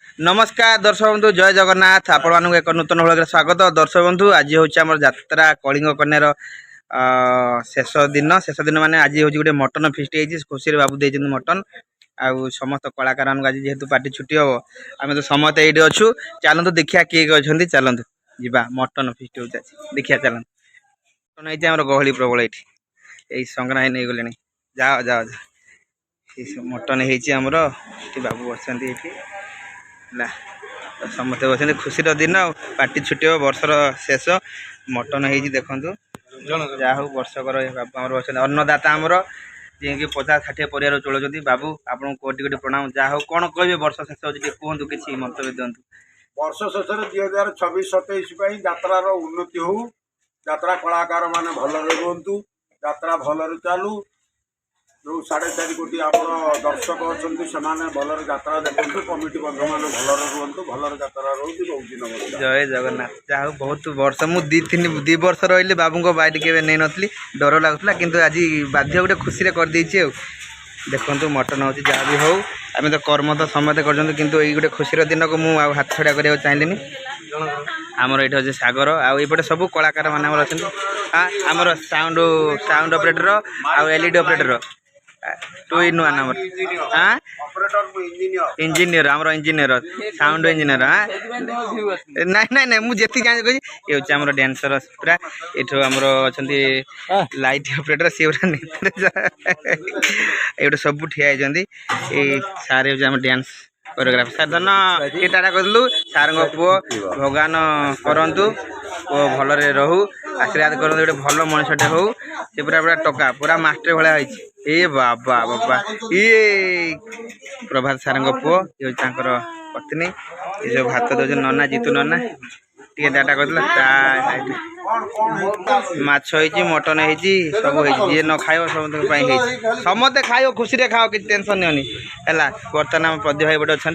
नमस्कार दर्शक बंधु जय जगन्नाथ आपण एक नूतन भाग स्वागत दर्शक बंधु आज हूँ आम यात्रा कलिंग कन्यार शेष दिन माने आज हूँ गोटे मटन फिस्ट होती खुशी बाबू दे मटन आउ समस्त कलाकार आज जेहेतु पार्टी छुट्टी हम आम तो समस्त ये अच्छू चलतु देखिया किए अच्छा चलतु जा मटन फिस्ट हो देखिया चलतु मटन होती आम गहली प्रबल ये संग्राम नहीं गले जाओ जाओ जाओ मटन होमर बाबू अच्छा समस्ते बस खुशी दिन पार्टी छुट्टी हो वर्षर शेष मटन हो देखु जहाँ हूँ वर्षकर बाबू आम अच्छा अन्नदाता आमर जी 50-60 परिवार चलुँच बाबू आपको कोटि कोटि प्रणाम जहाँ हूँ कौन कहे वर्ष शेष हो कहतु किसी मंतव्य दिंतु वर्ष शेष 2026-27 यात्रार उन्नति हो यात्रा कलाकार माने भलरे रुहतु यात्रा भलरे चालू जो 4.5 कोटी आप दर्शक अच्छा से भलरे यात्रा देखते कमिटी बंधु मैंने भलरे रुहतु भलरे यात्रा रोज नमस्कार जय जगन्नाथ जहाँ बहुत वर्ष मुझे 2 वर्ष रही बाबू बाइट के नहीं नी डर लगुला किंतु आज बाध्य गोटे खुशी कर देखु मटन हो जहाँ भी हो आम तो कर्म तो समस्त कर किंतु ये गोटे खुशी दिन को मुझे हाथ छड़ा करने चाहिए आमर ये अच्छे सागर आउटे सब कलाकार मैंने अच्छा आमर साउंड ऑपरेटर आउ एलईडी ऑपरेटर 2 in 1 नंबर हाँ इंजीनियर आमर इंजीनियर साउंड इंजीनियर हाँ नहीं नहीं नहीं मुझे जान कही ये हूँ आम डांसर पूरा ये आमर अच्छा लाइट ऑपरेटर सी ये सब ठिया होती सारे हूँ आम डांस कोरियोग्राफर सार धन ये टाटा करूँ सार पुओ भगवान करतु पुओ भलरे रहू आशीर्वाद करूँ गोटे भल मनुष्यटे हो सी पूरा पूरा टका पूरा मास्टर भाया ए बाबा बाबा ये प्रभात सार पुओ ये पत्नी ये जो भात दौर नना जीतू नना टे डाटा कर माछ हो मटन हो सब जी न खाओ समस्ते खाओ खुशी खाओ कि टेंशन नहीं है बर्तमान प्रदीप भाई गोटे अच्छा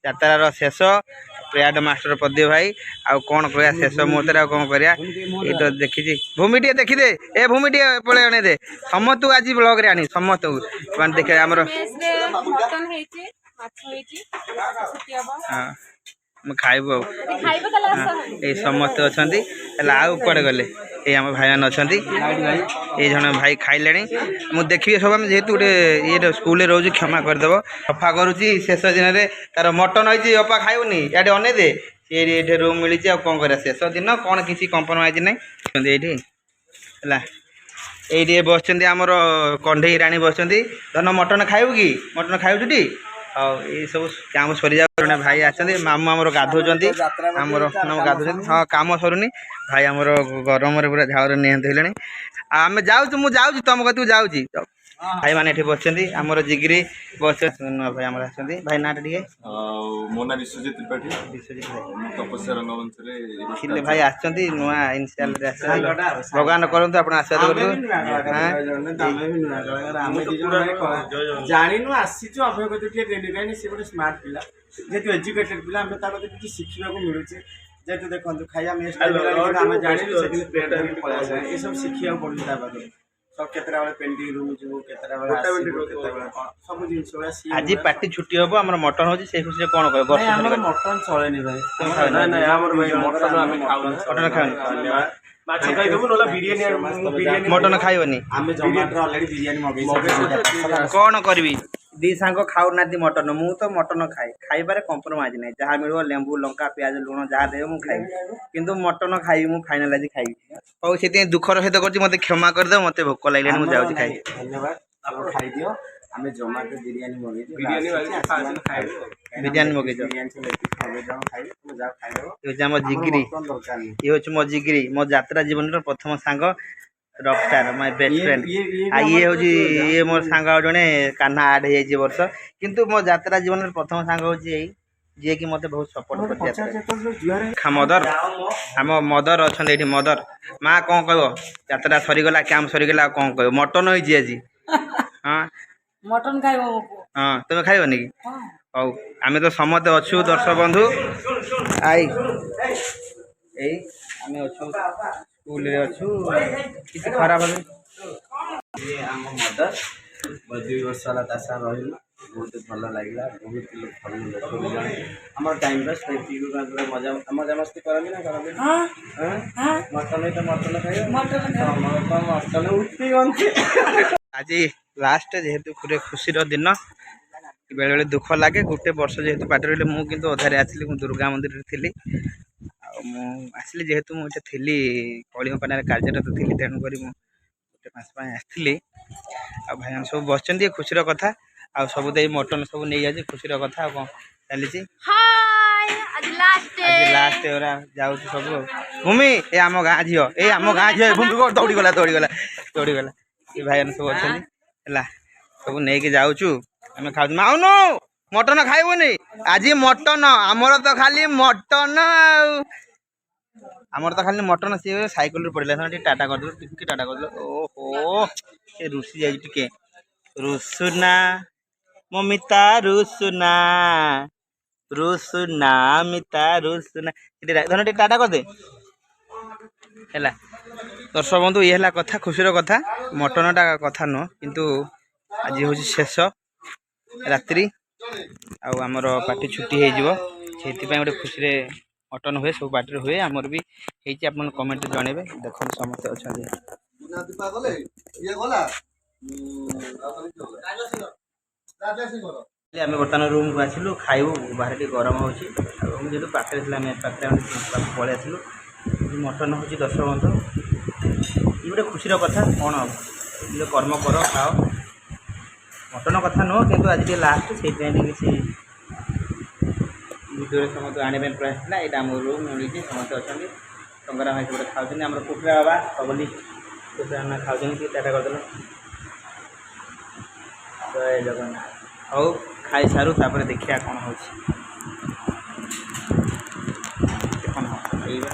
यात्रार शेष प्रियाड मास्टर प्रदीप भाई आउ कौन कह शेष मुहूर्त कौन करा ये तो देखी भूमि टे देखीदे ए भूमि टे पड़े आने दे समस्त आज ब्लॉग आनी समस्त देखे आमर खाइबू ये समस्त अच्छा आउ कड़े गले ये आम भाई मैंने अच्छा ये जन भाई खाइले मुझे देखिए सब आम जेहतु गोटे ये स्कूल रोज क्षमा करदेव सफा करुच्ची शेष दिन में तार मटन होती अपा खाऊनी ये अने दे ये रूम मिली कौन कर शेष दिन कौन किसी कंप्रोमाइज नहीं ये बस आमर कंढे राणी बस धन मटन खाइबू कि मटन खाऊटी हाँ ये सब काम सरी जा भाई आछे मामू आमर गाधोचंती आमर गाधोचंती हाँ काम सरुनी भाई आमर गरम पूरा झावर निहत आम जाऊँ मुझे जाऊँ तुम कत जाऊँ भाई मैंने ये बस आमर जिगिरी बस नुआ भाई आम भाई ना टे मो ना विश्वजित त्रिपाठी विश्वजित भाई तपस्या रंगमंच भाई आसती नुआ इनिशियल भगवान करतु आप आशीर्वाद जाणु आसीचु अभय कत कहीं सी गोटे स्मार्ट पिला जेहतु एजुकेटेड पिला किसी शिखा मिलूँ जेहतु देखो खाया मेस्ट आम जाणु ये सब शिखा पड़े सब केतरा वाले पेंटिंग रूम जो केतरा वाले सब जिन आज पार्टी छुट्टी हम आम मटन हो खुशी कौन कह मटन चलेनी भाई मटन खाओ मटन खाइबनी कौन करी दी सांग खाऊना मटन मु तो मटन खाए खाइबार कंप्रोमाइज नहीं जहाँ मिल लेंबू लंका प्याज लुण जहाँ दे मुझे खाइबी किंतु मटन खाइबी मुझे फाइनाल आज खाइबी हूँ से दुखर सहित कर मत क्षमा करदे मत भोक लगे मुझे जाऊँ खाई धन्यवाद आप खाइदियो आम जोमाटो बिरियानी मगे बिरियानी मगे आम जिगिरी ये हूँ मो जिगिरी मो यात्रा जीवन प्रथम सांग रॉकस्टार माय बेस्ट फ्रेंड ये हूँ ये मोर सांग जड़े कान्हा आड हो वर्ष किंतु मो यात्रा जीवन प्रथम सांग हूँ जी कि मत बहुत सपोर्ट कर मदर आम मदर अच्छा ये मदर माँ कौन कह यात्रा सरीगला कैंप सरीगला कौन कह मटन होती आज हाँ मटन खाइब हाँ तुम खाइबनी कि हौ आम तो समस्त अच्छु दर्शक बंधु आई आम अच्छु स्कूल रे अच्छु किसी खराब ये आम मदर 2 वर्ष है रही ବହୁତ ଭଲ ଲାଗିଲା। ବହୁତ ଭଲ ଲୋକ ବି ଜଣେ ଆମର ଟାଇମ୍ ପାସ୍ ମଜାମସ୍ତି କରନ୍ତି ନା କରନ୍ତି ମଟନ ତ ମଟନ ଖାଇବ ମଟନ ଉଠିବନ୍ତି। ଆଜି ଲାଷ୍ଟ ଯେହେତୁ ଗୋଟେ ଖୁସିର ଦିନ ବେଳେବେଳେ ଦୁଃଖ ଲାଗେ। ଗୋଟେ ବର୍ଷ ଯେହେତୁ ପାଟି ରହିଲେ ମୁଁ କିନ୍ତୁ ଅଧାରେ ଆସିଲି। ମୁଁ ଦୁର୍ଗା ମନ୍ଦିରରେ ଥିଲି ଆଉ ମୁଁ ଆସିଲି ଯେହେତୁ ମୁଁ ଏଠି ଥିଲି କଳିଙ୍ଗପାନାରେ କାର୍ଯ୍ୟରତ ଥିଲି ତେଣୁକରି ମୁଁ ଗୋଟେ ମାସ ପାଇଁ ଆସିଥିଲି। ଆଉ ଭାଇମାନେ ସବୁ ବସିଛନ୍ତି ଖୁସିର କଥା। ଆଉ ସବୁ ଦେଇ ମଟନ ସବୁ ନେଇଯାଉଛି ଖୁସିର କଥା। ଆଉ କ'ଣ ଚାଲିଛି ଆଜି ଲାଷ୍ଟ ଓରା ଯାଉଛି ସବୁ। ଭୂମି ଏ ଆମ ଗାଁ ଝିଅ ଭୂମି ଦୌଡ଼ିଗଲା ଏ ଭାଇମାନେ ସବୁ ଅଛନ୍ତି ହେଲା। ସବୁ ନେଇକି ଯାଉଛୁ ଆମେ ଖାଉଛୁ। ମାଉନୁ ମଟନ ଖାଇବୁନି ଆଜି ମଟନ ଆମର ତ ଖାଲି ମଟନ ଆଉ ଆମର ତ ଖାଲି ମଟନ। ସିଏ ସାଇକେଲରୁ ପଡ଼ିଲା ଟିକେ ଟାଟା କରିଦେଲୁ ଟିକେ ଟାଟା କରିଦେଲୁ। ଓହୋ ସେ ରୁଷି ଯାଇଛି ଟିକେ ରୁଷୁନା ମମିତା ରୁଷୁନା ମିତା ରୁଷୁନା ଧନ ଟିକେ ଟାଟା କରିଦେ ହେଲା। ଦର୍ଶକ ବନ୍ଧୁ ଇଏ ହେଲା କଥା ଖୁସିର କଥା। ମଟନଟା କଥା ନୁହଁ କିନ୍ତୁ ଆଜି ହେଉଛି ଶେଷ ରାତ୍ରି ଆଉ ଆମର ପାର୍ଟି ଛୁଟି ହେଇଯିବ। ସେଇଥିପାଇଁ ଗୋଟେ ଖୁସିରେ ମଟନ ହୁଏ ସବୁ ପାର୍ଟିରେ ହୁଏ। ଆମର ବି ହେଇଛି ଆପଣ କମେଣ୍ଟରେ ଜଣେଇବେ। ଦେଖନ୍ତୁ ସମସ୍ତେ ଅଛନ୍ତି। ଆମେ ବର୍ତ୍ତମାନ ରୁମ୍କୁ ଆସିଲୁ ଖାଇବୁ। ବାହାରେ ଟିକେ ଗରମ ହେଉଛି ଆଉ ମୁଁ ଯେହେତୁ ପାଖରେ ଥିଲା ମ୍ୟାଚ୍ ପାଖରେ ଆମେ ପଳେଇ ଆସିଲୁ। ମଟନ ହେଉଛି ଦର୍ଶକ ବନ୍ଧୁ ଇଏ ଗୋଟେ ଖୁସିର କଥା। କ'ଣ ହେବ ନିଜ କର୍ମ କର ଖାଅ। ମଟନ କଥା ନୁହଁ କିନ୍ତୁ ଆଜି ଟିକେ ଲାଷ୍ଟ ସେଇଥିପାଇଁ ଟିକେ କିଛି ଭିଡ଼ିଓରେ ସମସ୍ତେ ଆଣିବା ପାଇଁ ପ୍ରୟାସ ଥିଲା। ଏଇଟା ଆମ ରୁମ୍ ମିଳିଛି ସମସ୍ତେ ଅଛନ୍ତି। ଟଙ୍ଗରା ଭାଇ ଗୋଟେ ଖାଉଛନ୍ତି। ଆମର କୁକୁଡ଼ା ବାବା ସବୁଲି କୁକୁଡ଼ା ଖାଉଛନ୍ତି ଟିକେ ଟାଟା କରିଦେଲ। ଜୟ ଜଗନ୍ନାଥ। ହଉ ଖାଇସାରୁ ତାପରେ ଦେଖିବା କ'ଣ ହେଉଛି କ'ଣ ଖାଇବା।